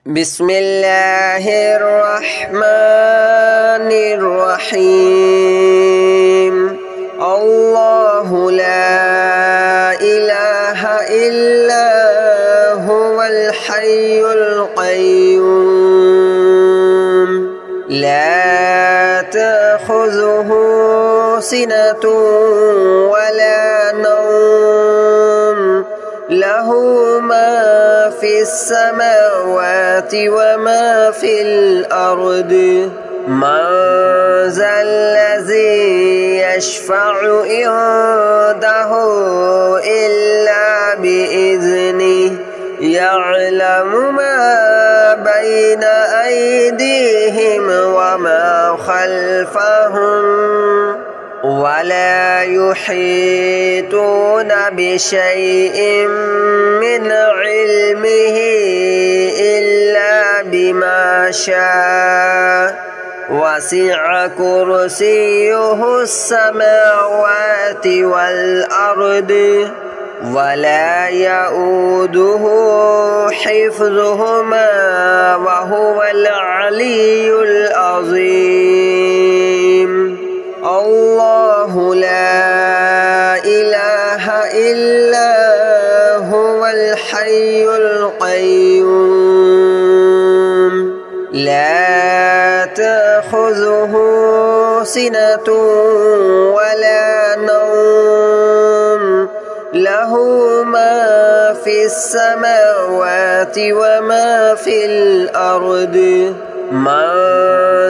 بسم الله الرحمن الرحيم. الله لا إله إلا هو الحي القيوم لا تأخذه سنة ولا نوم له ما في السماوات وما في الأرض من ذا الذي يشفع عنده إلا بإذنه يعلم ما بين أيديهم وما خلفهم ولا يحيطون بشيء من علمه إلا بما شاء وسع كرسيه السماوات والأرض ولا يؤوده حفظهما وهو العلي العظيم. الله لا إله إلا هو الحي القيوم لا تأخذه سنة ولا نوم له ما في السماوات وما في الأرض من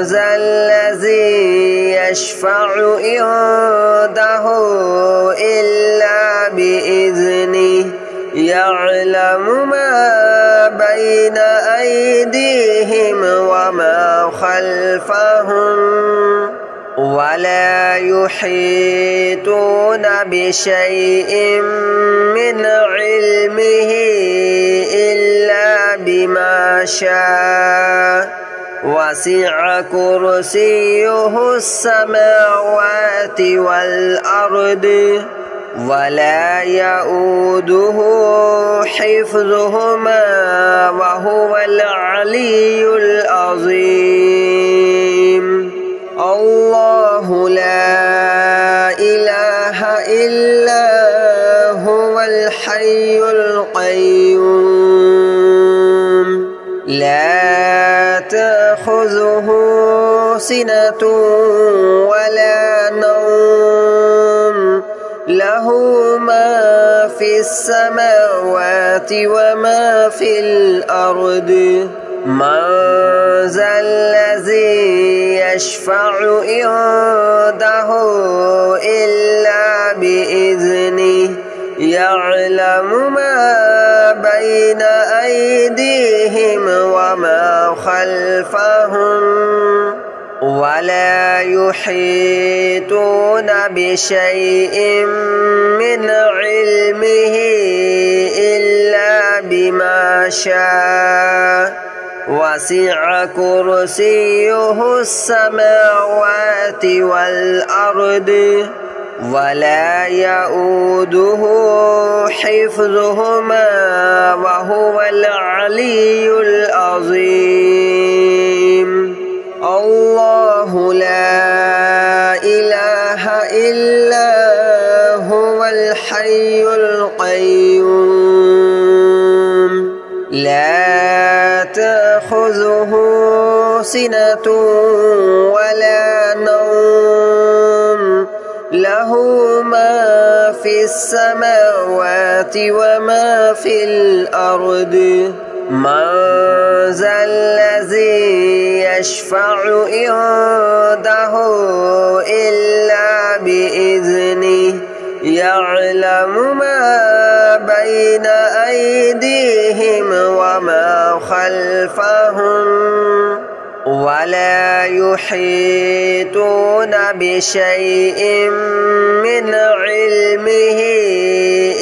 ذا الذي يشفع عنده إلا بإذنه يعلم ما بين أيديهم وما خلفهم ولا يحيطون بشيء من علمه إلا بما شاء وسع كرسيه السماوات والأرض ولا يؤوده حفظهما وهو العلي العظيم. الله لا إله إلا هو الحي القيوم لا تأخذه سنة ولا نوم له ما في السماوات وما في الأرض من ذا الذي يشفع عنده إلا بإذنه يعلم ما بين أيديهم وما خلفهم ولا يحيطون بشيء من علمه إلا بما شاء وسع كرسيه السماوات والأرض ولا يؤوده حفظهما وهو العلي العظيم. الله لا إله إلا هو الحي القيوم لا تأخذه سنة ولا نوم له ما في السماوات وما في الأرض من ذا الذي يشفع عنده إلا بإذنه يعلم ما بين أيديهم وما خلفهم ولا يحيطون بشيء من علمه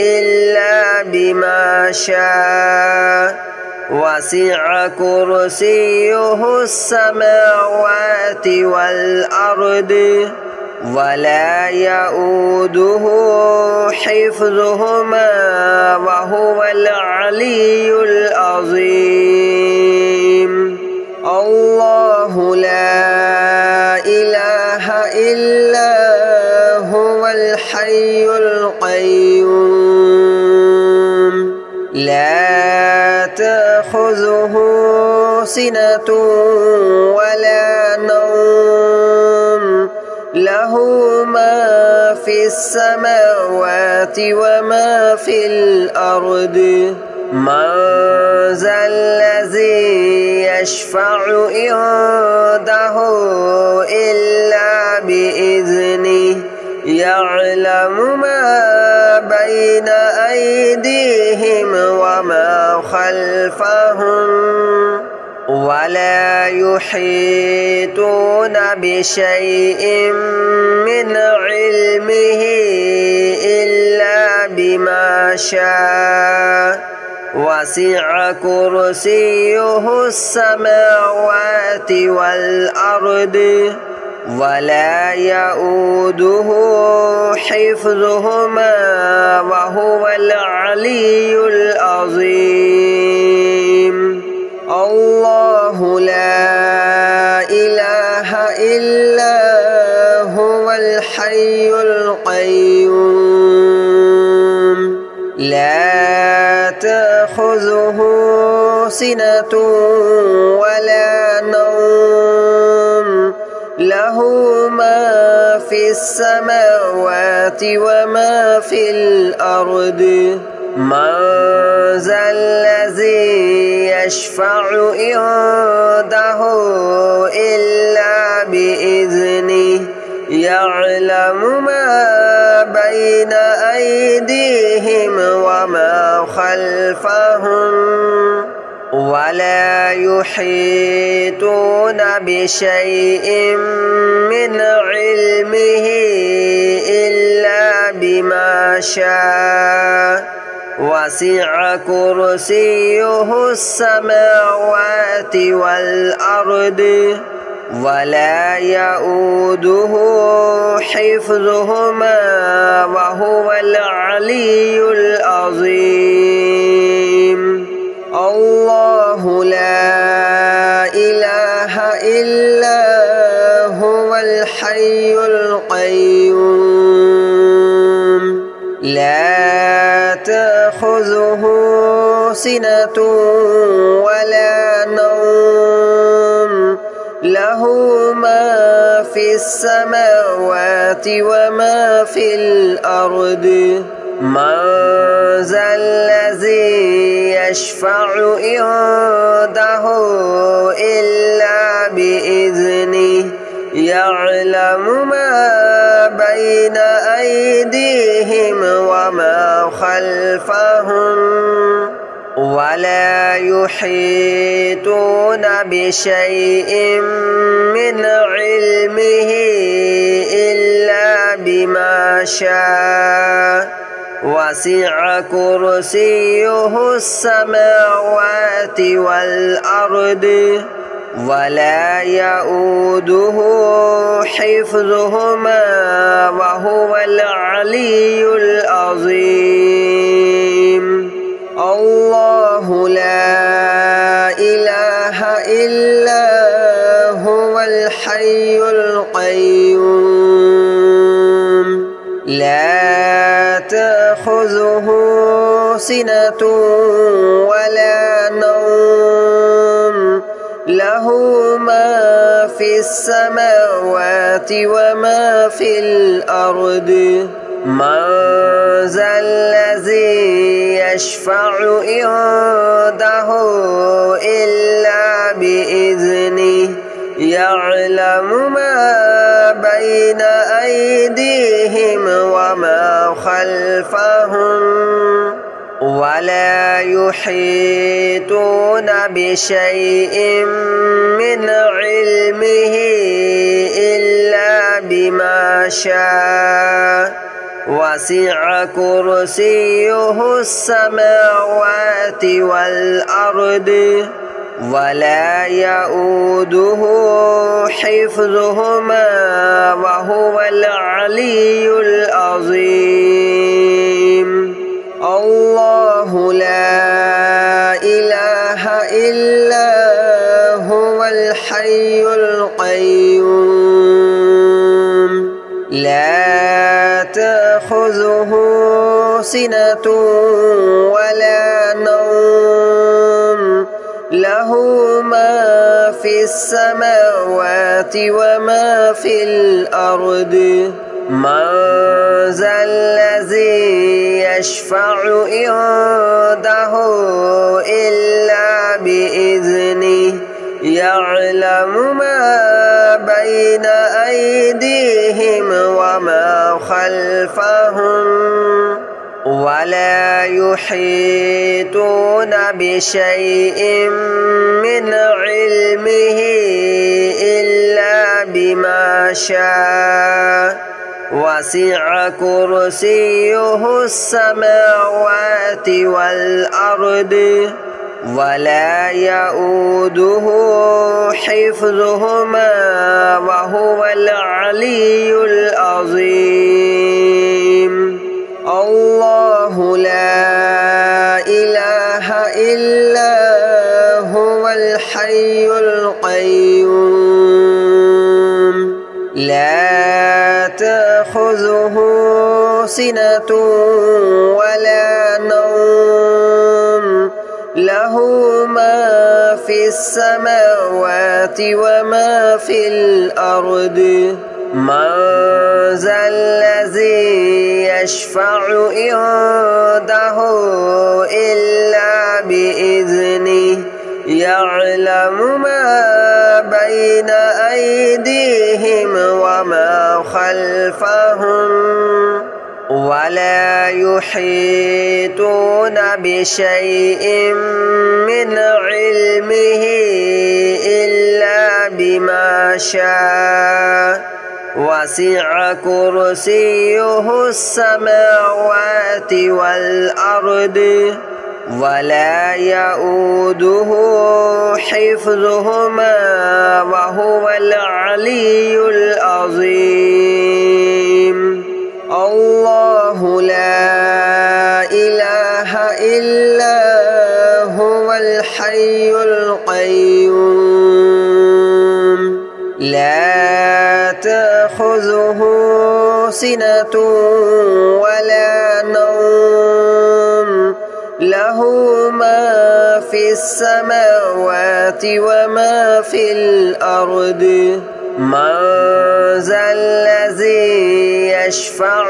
إلا بما شاء وسع كرسيه السماوات والأرض ولا يؤوده حفظهما وهو العلي العظيم. تأخذه سنة ولا نوم له ما في السماوات وما في الأرض من ذا الذي يشفع عنده إلا بإذنه يعلم ما بين أيديهم وما خلفهم ولا يحيطون بشيء من علمه إلا بما شاء وسع كرسيه السماوات والأرض ولا يؤوده حفظهما وهو العلي العظيم الله لا إله إلا هو الحي القيوم لا تأخذه سنة ولا نوم له ما في السماوات وما في الأرض من ذا الذي يشفع عنده إلا بإذنه يعلم ما بين أيديهم وما خلفهم ولا يحيطون بشيء من علمه إلا بما شاء وسع كرسيه السماوات والأرض ولا يؤوده حفظهما وهو العلي العظيم الله لا إله إلا هو الحي القيوم لا تأخذه سنة ولا نوم له ما في السماوات وما في الأرض من ذا الذي يشفع عنده إلا بإذنه يعلم ما بين أيديهم وما خلفهم ولا يحيطون بشيء من علمه إلا بما شاء وسع كرسيه السماوات والأرض ولا يؤوده حفظهما وهو العلي العظيم الله لا إله إلا هو الحي القيوم لا تأخذه سنة ولا نوم له ما في السماوات وما في الأرض من ذا الذي يشفع عنده إلا بإذنه يعلم ما بين أيديهم وما خلفهم ولا يحيطون بشيء من علمه إلا بما شاء وسع كرسيه السماوات والأرض ولا يؤوده حفظهما وهو العلي العظيم الله لا إله إلا هو الحي القيوم لا تأخذه سنة ولا نوم له له ما في السماوات وما في الأرض من ذا الذي يشفع عنده إلا بإذنه يعلم ما بين أيديهم وما خلفهم ولا يحيطون بشيء من علمه إلا بما شاء وسع كرسيه السماوات والأرض ولا يؤوده حفظهما وهو العلي العظيم الله لا إله إلا هو الحي القيوم لا تأخذه سنة ولا نوم له ما في السماوات وما في الأرض من ذا الذي يشفع عنده إلا بإذنه يعلم ما بين أيديهم وما خلفهم ولا يحيطون بشيء من علمه إلا بما شاء وسع كرسيه السماوات والأرض ولا يؤوده حفظهما وهو العلي العظيم الله لا إله إلا هو الحي القيوم لا تأخذه سنة ولا نوم له ما في السماوات وما في الأرض من ذا الذي يشفع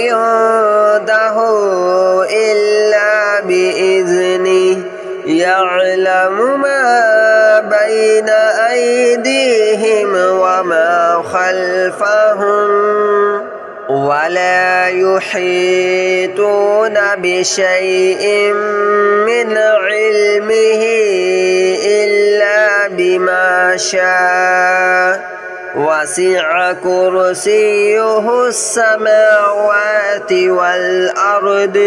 عنده إلا بإذنه يعلم ما بين أيديهم وما خلفهم ولا يحيطون بشيء من علمه إلا بما شاء وسع كرسيه السماوات والأرض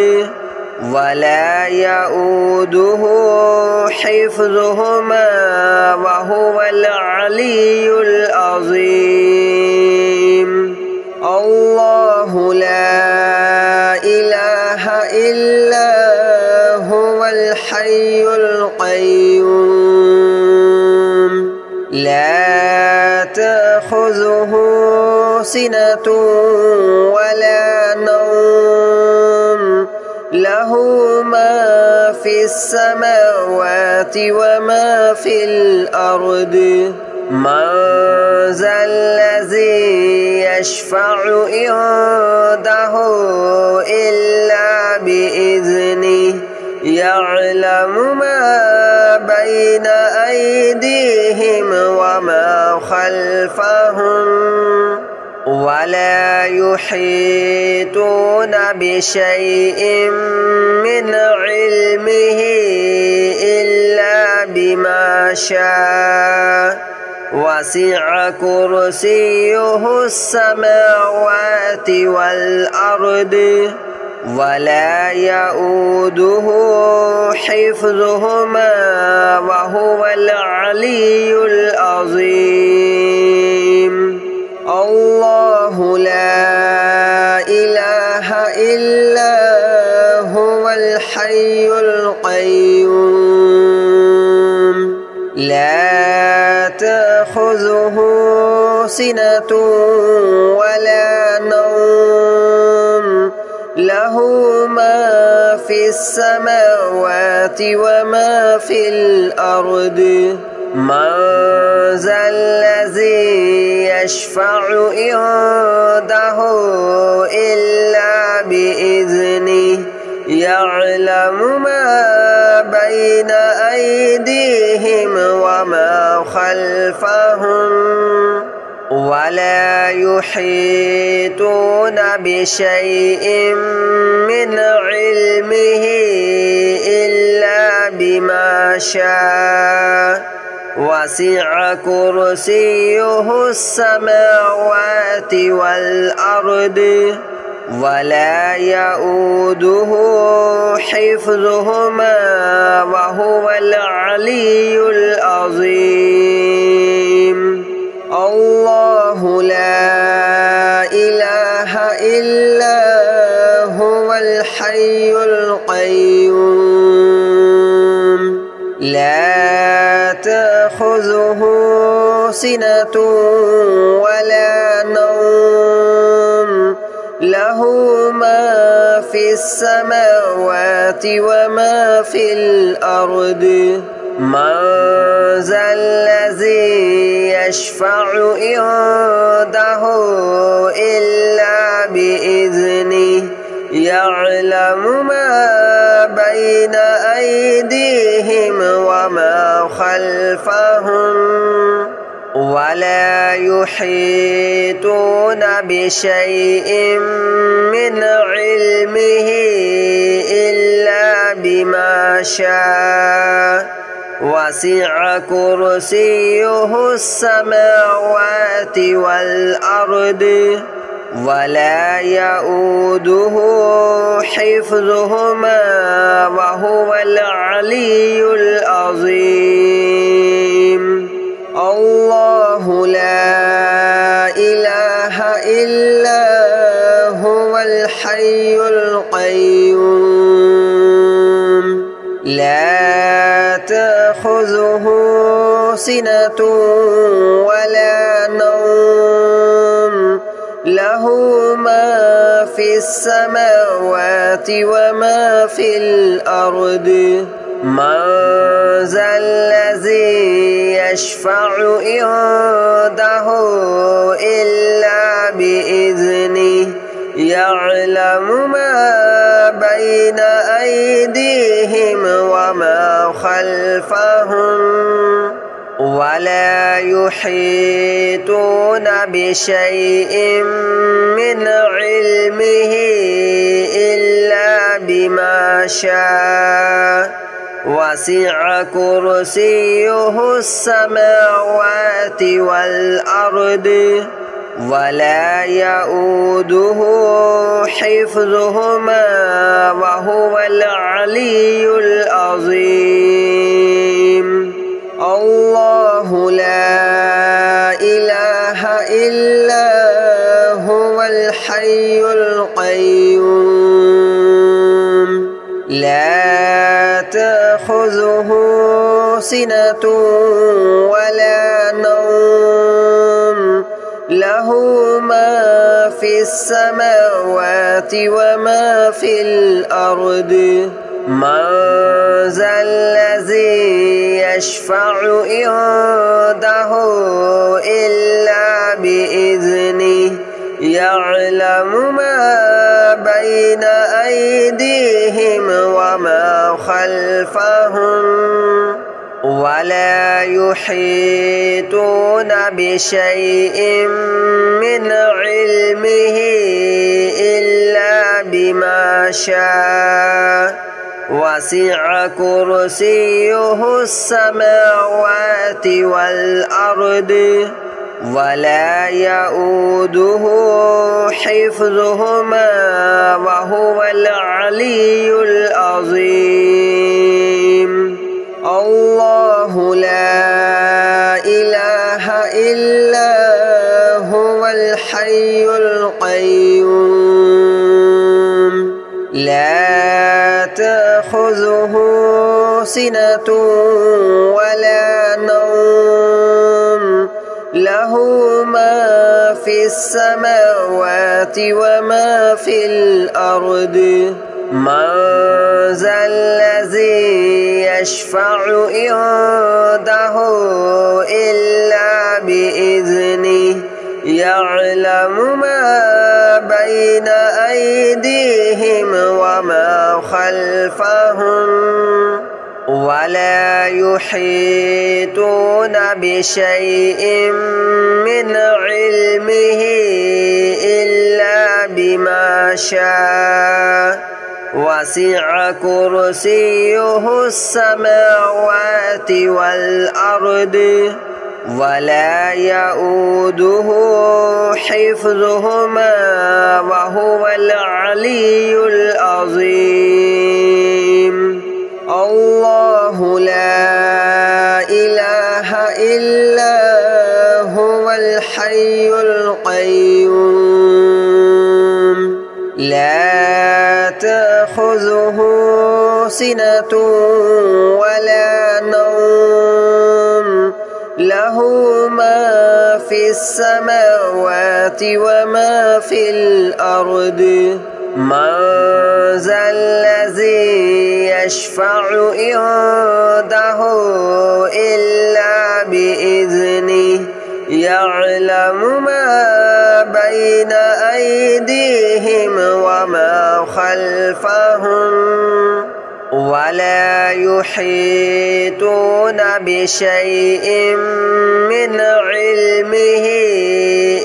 ولا يؤوده حفظهما وهو العلي العظيم الله لا إله إلا هو الحي القيوم لا تأخذه سنة ولا نوم له ما في السماوات وما في الأرض من ذا الذي يشفع عنده إلا بإذنه يعلم ما بين أيديهم وما خلفهم ولا يحيطون بشيء من علمه إلا بما شاء وسع كرسيه السماوات والأرض ولا يؤوده حفظهما وهو العلي العظيم الله لا إله إلا هو الحي القيوم لا تأخذه سنة ولا نوم له ما في السماوات وما في الأرض من ذا الذي يشفع عنده إلا بإذنه يعلم ما بين أيديهم وما خلفهم ولا يحيطون بشيء من علمه إلا بما شاء وسع كرسيه السماوات والأرض ولا يؤوده حفظهما وهو العلي العظيم الله لا إله إلا هو الحي القيوم لا تأخذه سنة ولا نوم له ما في السماوات وما في الأرض من ذا الذي يشفع عنده إلا بإذنه يعلم ما بين أيديهم وما خلفهم ولا يحيطون بشيء من علمه إلا بما شاء وسع كرسيه السماوات والأرض ولا يؤوده حفظهما وهو العلي العظيم الله لا إله إلا هو الحي القيوم لا تأخذه سنة ولا نوم له ما في السماوات وما في الأرض من ذا الذي يشفع عنده إلا بإذنه يعلم ما بين أيديهم وما خلفهم ولا يحيطون بشيء من علمه إلا بما شاء وسع كرسيه السماوات والأرض ولا يؤوده حفظهما وهو العلي العظيم الله لا إله إلا هو الحي القيوم لا تأخذه سنة ولا نوم له ما في السماوات وما في الأرض من ذا الذي يشفع عنده إلا بإذنه يعلم ما بين أيديهم وما خلفهم ولا يحيطون بشيء من علمه إلا بما شاء وسع كرسيه السماوات والأرض ولا يؤوده حفظهما وهو العلي العظيم الله لا إله إلا هو الحي القيوم لا تأخذه سنة ولا نوم له ما في السماوات وما في الأرض من ذا الذي يشفع عنده إلا بإذنه يعلم ما بين أيديهم وما خلفهم ولا يحيطون بشيء من علمه إلا بما شاء وسع كرسيه السماوات والأرض ولا يؤوده حفظهما وهو العلي العظيم الله لا إله إلا هو الحي القيوم لا تأخذه سنة ولا نوم له ما في السماوات وما في الأرض من ذا الذي يشفع عنده إلا بإذنه يعلم ما بين أيديهم وما خلفهم ولا يحيطون بشيء من علمه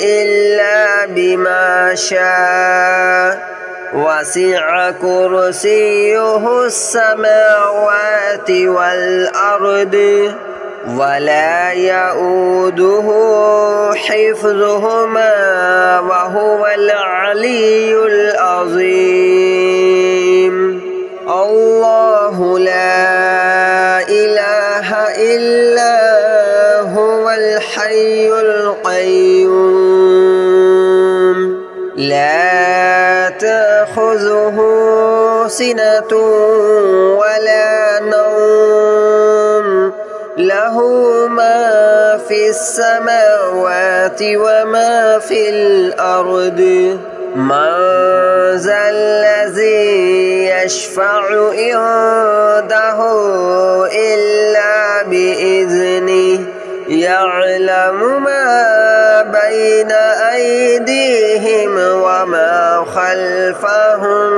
إلا بما شاء وسع كرسيه السماوات والأرض ولا يؤوده حفظهما وهو العلي العظيم الله لا إله إلا هو الحي القيوم لا تأخذه سنة ولا نوم له ما في السماوات وما في الأرض من ذا الذي يشفع عنده إلا بإذنه يعلم ما بين أيديهم وما خلفهم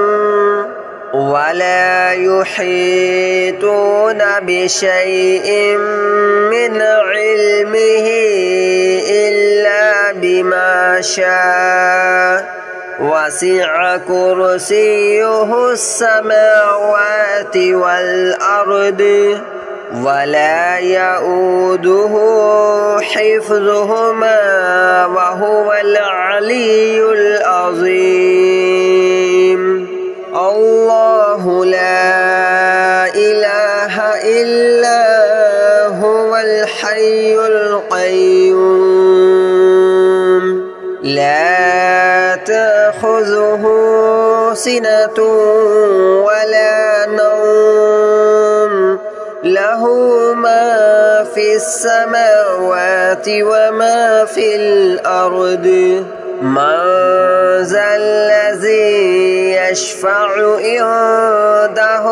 ولا يحيطون بشيء من علمه إلا بما شاء وسع كرسيه السماوات والأرض ولا يؤوده حفظهما وهو العلي العظيم الله لا إله إلا هو الحي القيوم لا تأخذه سنة ولا نوم له ما في السماوات وما في الأرض من ذا الذي يشفع عنده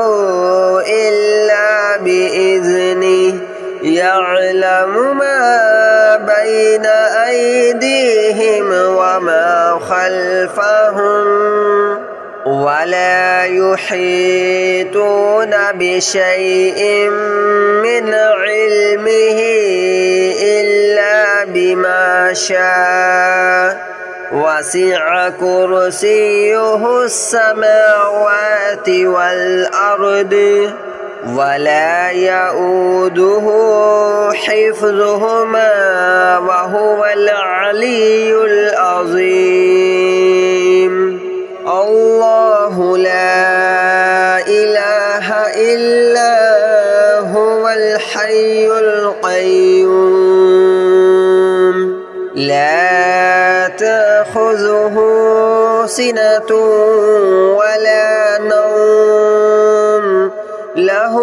إلا بإذنه يعلم ما بين أيديهم وما خلفهم ولا يحيطون بشيء من علمه إلا بما شاء وسع كرسيه السماوات والأرض ولا يؤوده حفظهما وهو العلي العظيم الله لا إله إلا هو الحي القيوم لا تأخذه سنة ولا نوم له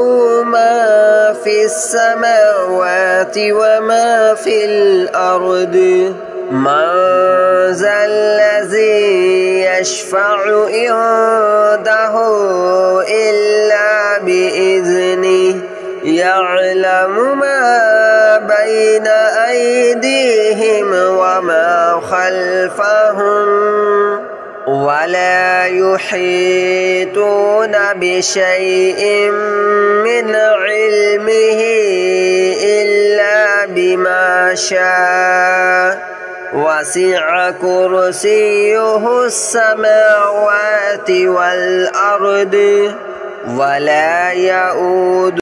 ما في السماوات وما في الأرض من ذا الذي يشفع عنده إلا بإذنه يعلم ما بين أيديهم وما خلفهم ولا يحيطون بشيء من علمه إلا بما شاء وسع كرسيه السماوات والأرض ولا يؤود